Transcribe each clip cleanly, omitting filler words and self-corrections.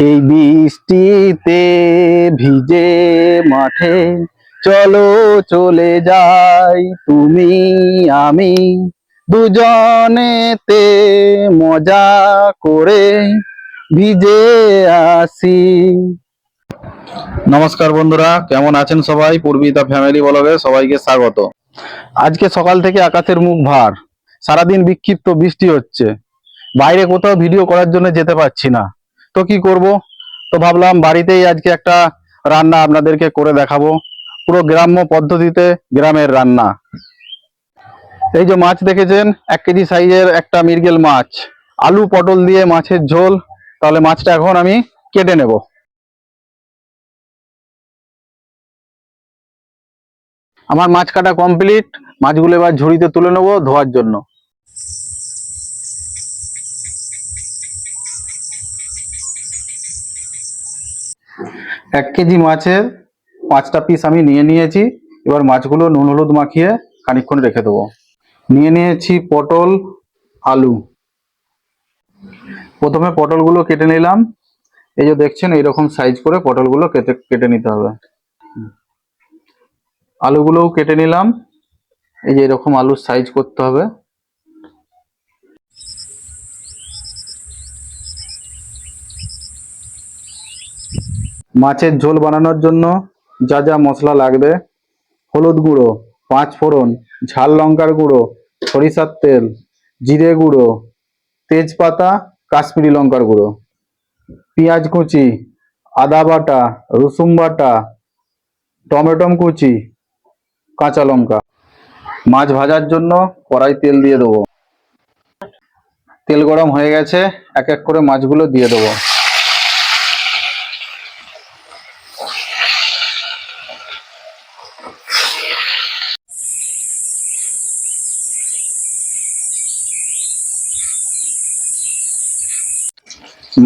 এই বৃষ্টিতে ভিজে মাঠে চলো চলে যাই তুমি আমি দুজনেতে মজা করে ভিজে আসি। নমস্কার বন্ধুরা, কেমন আছেন সবাই? পূর্বিতা ফ্যামিলি ব্লগে সবাইকে স্বাগত। আজকে সকাল থেকে আকাশের মুখ ভার, সারাদিন বিক্ষিপ্ত বৃষ্টি হচ্ছে, বাইরে কোথাও ভিডিও করার জন্য যেতে পারছি না। তো কি করব, তো ভাবলাম বাড়িতেই আজকে একটা রান্না আপনাদেরকে করে দেখাবো, পুরো গ্রাম্য পদ্ধতিতে গ্রামের রান্না। এই যে মাছ দেখেছেন, 1 কেজি সাইজের একটা মৃগেল মাছ, আলু পটল দিয়ে মাছের ঝোল। তাহলে মাছটা এখন আমি কেটে নেব। আমার মাছ কাটা কমপ্লিট, মাছগুলো এবার ঝুড়িতে তুলে নেবো ধোয়ার জন্য। 1 কেজি মাছের 5টা পিস আমি নিয়ে নিয়েছি। এবার মাছগুলো নুন হলুদ মাখিয়ে খানিকক্ষণ রেখে দেবো। নিয়ে নিয়েছি পটল, আলু। প্রথমে পটলগুলো কেটে নিলাম। এই যে দেখছেন, এইরকম সাইজ করে পটলগুলো কেটে কেটে নিতে হবে। আলুগুলোও কেটে নিলাম, এই যে এরকম আলুর সাইজ করতে হবে। মাছের ঝোল বানানোর জন্য যা যা মশলা লাগবে: হলুদ গুঁড়ো, 5 ফোড়ন, ঝাল লঙ্কার গুঁড়ো, সরিষার তেল, জিরে গুঁড়ো, তেজপাতা, কাশ্মীরি লঙ্কার গুঁড়ো, পেঁয়াজ কুচি, আদা বাটা, রসুন বাটা, টমেটো কুচি, কাঁচা লঙ্কা। মাছ ভাজার জন্য কড়াই তেল দিয়ে দেবো। তেল গরম হয়ে গেছে, এক এক করে মাছগুলো দিয়ে দেবো।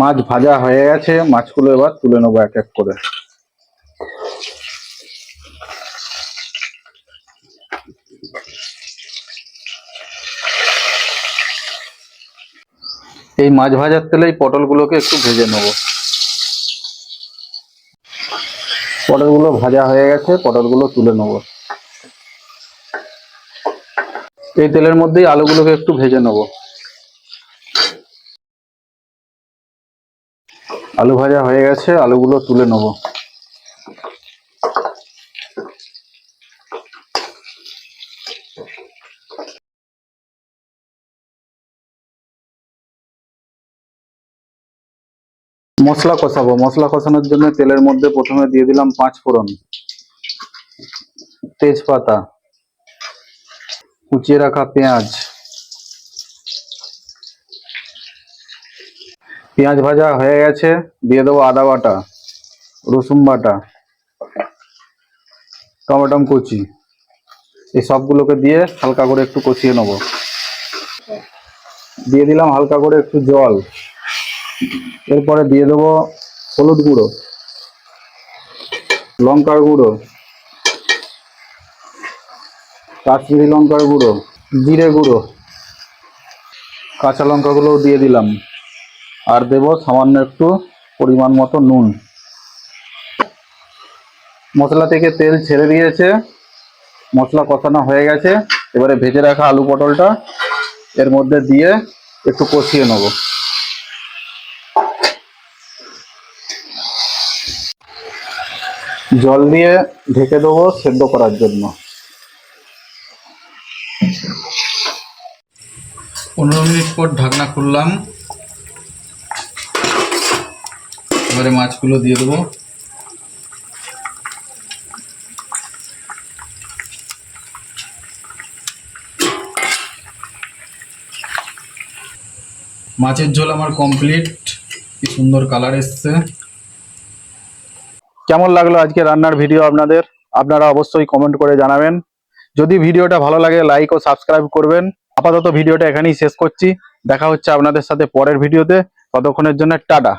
মাছ ভাজা হয়ে গেছে, মাছগুলো এবার তুলে নেবো এক এক করে। এই মাছ ভাজার তেলেই পটলগুলোকে একটু ভেজে নেব। পটলগুলো ভাজা হয়ে গেছে, পটলগুলো তুলে নেব। এই তেলের মধ্যেই আলুগুলোকে একটু ভেজে নেব। আলু ভাজা হয়ে গেছে, আলুগুলো তুলে নেব। মশলা কষাবো। মশলা কষানোর জন্য তেলের মধ্যে প্রথমে দিয়ে দিলাম 5 ফোড়ন, তেজপাতা, কুচিয়ে রাখা পেঁয়াজ। পেঁয়াজ ভাজা হয়ে গেছে, দিয়ে দেবো আদা বাটা, রসুন বাটা, টমেটো কুচি। এই সবগুলোকে দিয়ে হালকা করে একটু কষিয়ে নেব। দিয়ে দিলাম হালকা করে একটু জল। এরপরে দিয়ে দেবো হলুদ গুঁড়ো, লঙ্কার গুঁড়ো, কাশ্মীরি লঙ্কার গুঁড়ো, জিরে গুঁড়ো, কাঁচা লঙ্কাগুলোও দিয়ে দিলাম। আর দেব সামান্য একটু পরিমাণ মতো নুন। মশলা থেকে তেল ছেড়ে দিয়েছে, মশলা কষানো হয়ে গেছে। এবারে ভেজে রাখা আলু পটলটা এর মধ্যে দিয়ে একটু কষিয়ে নেব। জল দিয়ে ঢেকে দেবো সেদ্ধ করার জন্য। 15 মিনিট পর ঢাকনা খুললাম। এবারে মাছগুলো দিয়ে দেবো। মাছের ঝোল আমার কমপ্লিট। কি সুন্দর কালার এসছে। কেমন লাগলো আজকে রান্নার ভিডিও আপনাদের? আপনারা অবশ্যই কমেন্ট করে জানাবেন। যদি ভিডিওটা ভালো লাগে লাইক ও সাবস্ক্রাইব করবেন। আপাতত ভিডিওটা এখানেই শেষ করছি। দেখা হচ্ছে আপনাদের সাথে পরের ভিডিওতে। ততক্ষণের জন্য টাটা।